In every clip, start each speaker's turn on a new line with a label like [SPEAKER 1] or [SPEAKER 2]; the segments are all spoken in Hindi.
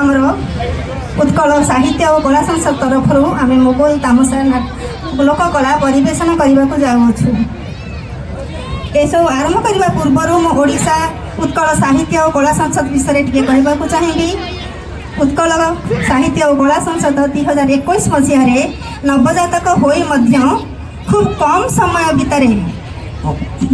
[SPEAKER 1] आमर उत्कल साहित्य और कला संसद तरफ आम मोगल तामसा लोक कला परिवेशन करने को जाऊँ। सब आरंभ करने पूर्व ओडिशा उत्कल साहित्य और कला संसद विषय टे कहवाक चाहिए। उत्कल साहित्य और कला संसद 2021 मसीह नवजातक होई मध्य खूब कम समय भितर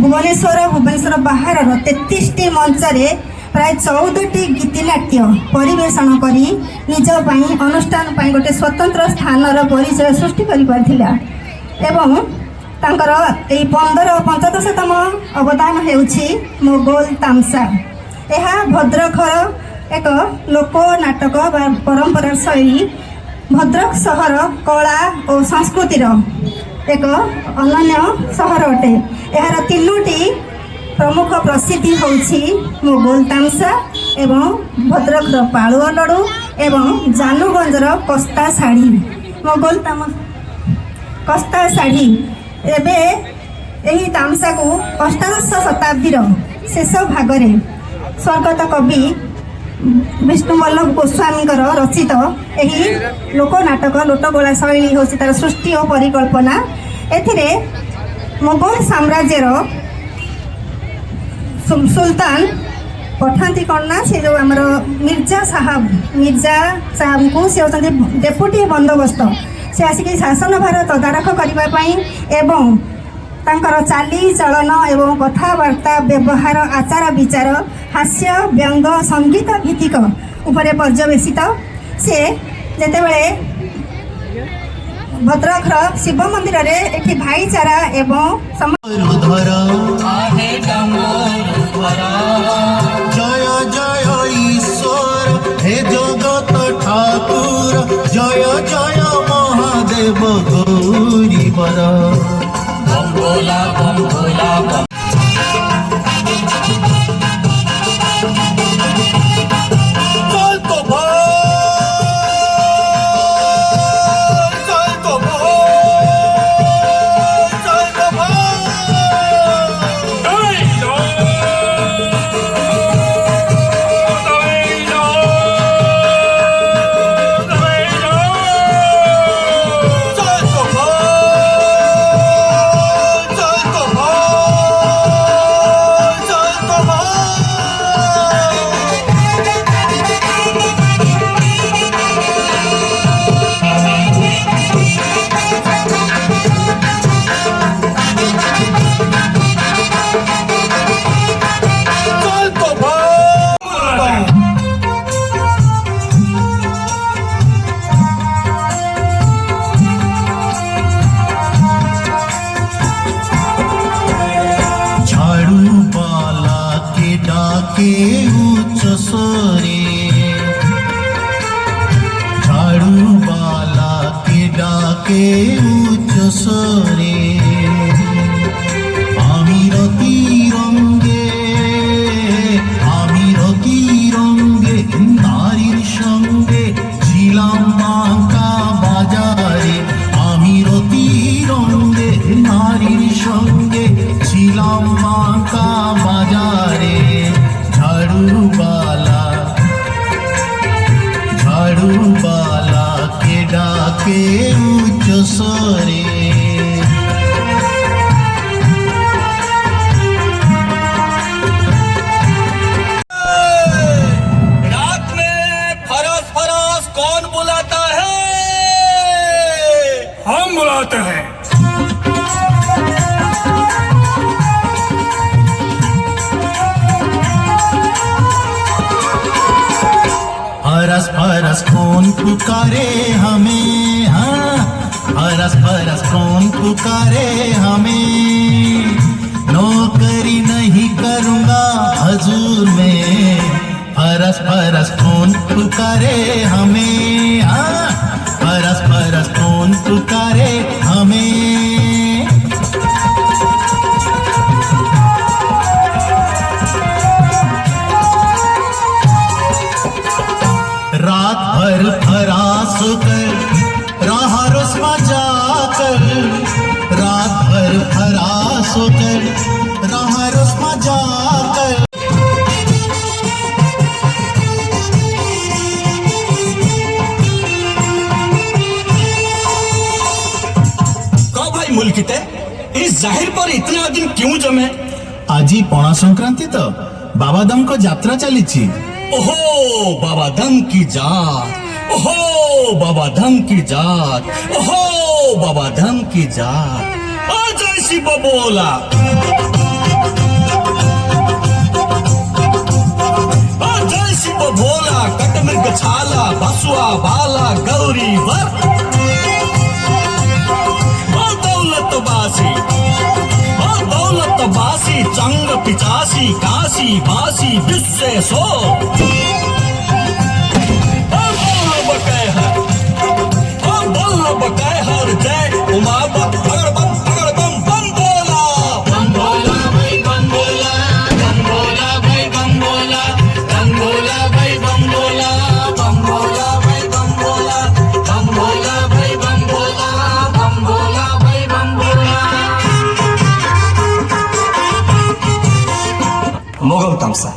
[SPEAKER 1] भुवनेश्वर बाहर 33टी मंच प्राय 14टी गीतिनाट्य परिवेशन करी निज अनुष्ठान गोटे स्वतंत्र स्थान परिचय सृष्टि कर तांकर 15-15तम अवदान हेउछि मोगल तामसा। यह भद्रखर एक लोक नाटक परंपरा शैली भद्रक सहर कला और संस्कृतिर एक अनन्य सहर अटे। यार 3टी प्रमुख प्रसिद्धि होछि मोगल तामसा एवं भद्रकर पालुआ लडू एवं जानुगंजर कस्ता शाढ़ी। मोगल कस्ता शाढ़ी एबे यही तामसा को 18 शताब्दी शेष भागरे स्वर्गत कवि विष्णुवल्लभ गोस्वामी रचित यही लोकनाटक लोटगोला शैली हूँ तार सृष्टि और परिकल्पना। एथिरे मोगल साम्राज्यर सुल्तान पठाती कौन ना से जो आमर मिर्जा साहब को सी होती डेपुटी बंदोबस्त से आसिक शासन भार तदारख करने एवं तांकर चाली चलन एवं कथबार्ता व्यवहार आचार विचार हास्य व्यंग संगीत भित्तिक उपरे पर्यवेसित से जेतेबेले भद्रकर शिव मंदिर रे एठी भाईचारा एवं
[SPEAKER 2] जय जय ईश्वर हे जगत ठाकुर जय जय महादेव गौरी बर बम भोला बम भोला बम। फरस फरस कौन पुकारे हमें, हाँ फरस फरस कौन पुकारे हमें, नौकरी नहीं करूँगा हजूर में। फरस फरस कौन पुकारे हमें, हाँ फरस फरस कौन पुकारे हमें। रात भर फरास कर राह रस्मा जाकर, रात भर फरास कर राह रस्मा जाकर।
[SPEAKER 3] किते इस जाहिर पर इतना दिन क्यों जमे?
[SPEAKER 2] আজি পଣା সংক্রান্তি তো বাবাদম को যাত্রা চালিছি।
[SPEAKER 3] ओहो बाबा धम की जात, ओहो बाबा धम की जात, ओहो बाबा धम की जात। आ जय शिव बोला, आ जय शिव भोला, कटमृग छाला, बसुआ बाला, गौरी वर, आ दौलत बासी, आ दौलत बासी, चंग पिचासी, काशी बासी, विश्व सो। जय उमा बम अगर बम बम बोला,
[SPEAKER 2] बम बोला भाई बम बोला, बम बोला भाई बम बोला, बम बोला भाई बम बोला, बम बोला भाई बम बोला, बम बोला भाई बम बोला, बम बोला भाई बम बोला।
[SPEAKER 3] मोगल तमसा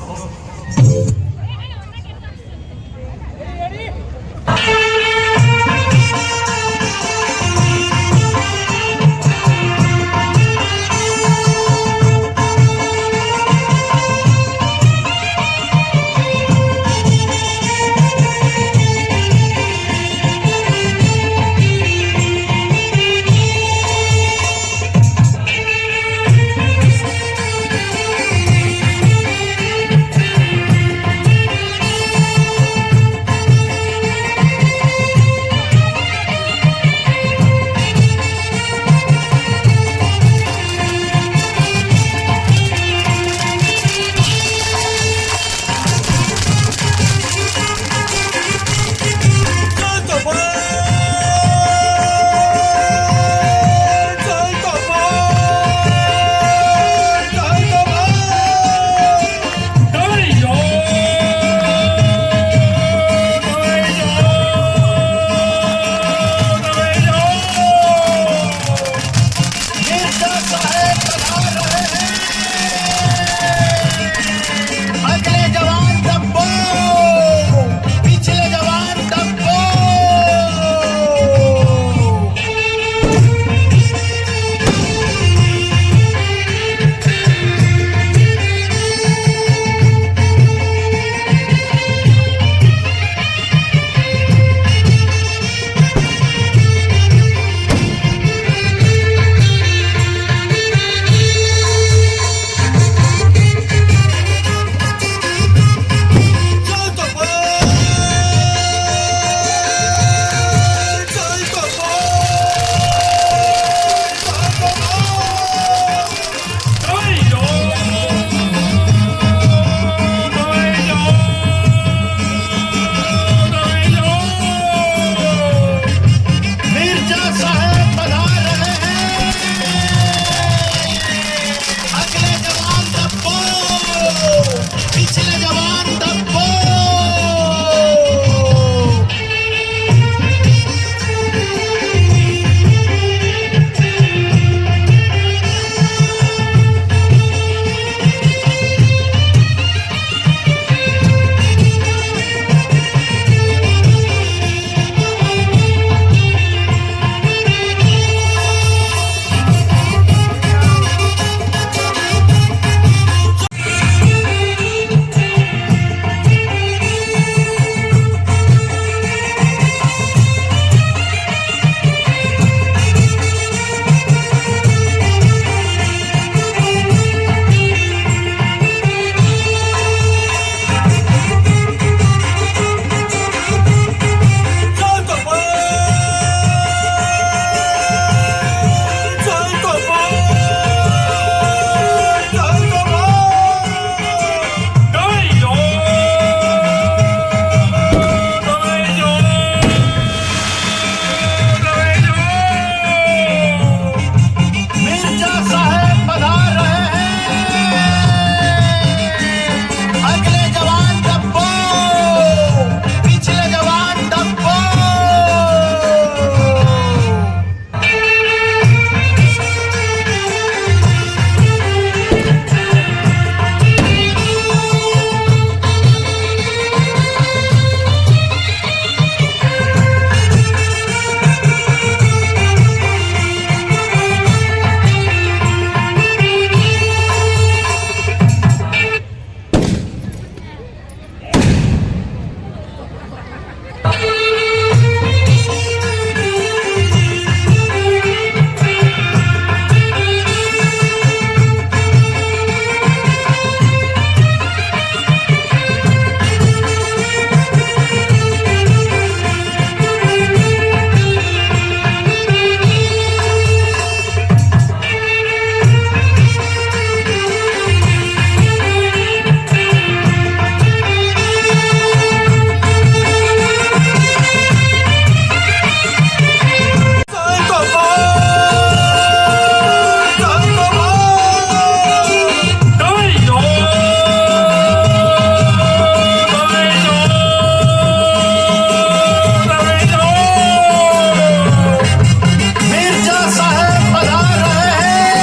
[SPEAKER 2] मिर्जा साहब पधार रहे हैं।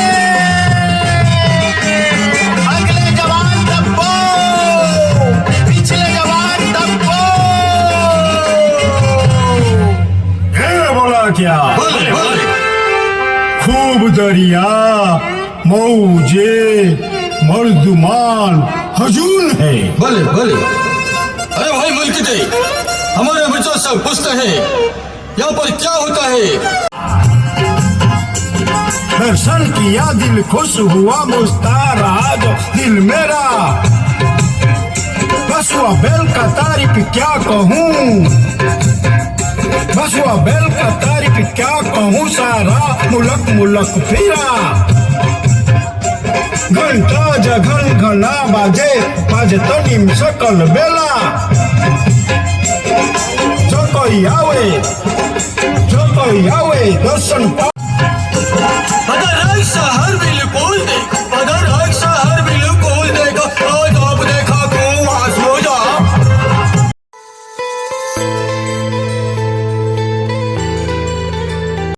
[SPEAKER 2] अगले जवान दब्बो, पिछले जवान दब्बो।
[SPEAKER 4] है बोला क्या?
[SPEAKER 3] बोले बोले
[SPEAKER 4] खूब दरिया मौजे मर्दुमान हजून है।
[SPEAKER 3] बोले बोले अरे भाई मलकिते, हमारे बच्चों सब पूछते हैं यहाँ पर क्या होता है?
[SPEAKER 4] दर्शन किया दिल खुश हुआ मुस्तार आज दिल मेरा। बसुआ बेल का तारीफ क्या कहूँ, बसुआ बेल का तारीफ क्या कहूँ, सारा मुलक मुलक फिरा। घंटा जघन घना बाजे बाजे तनिम सकल बेला। जो कोई आवे दर्शन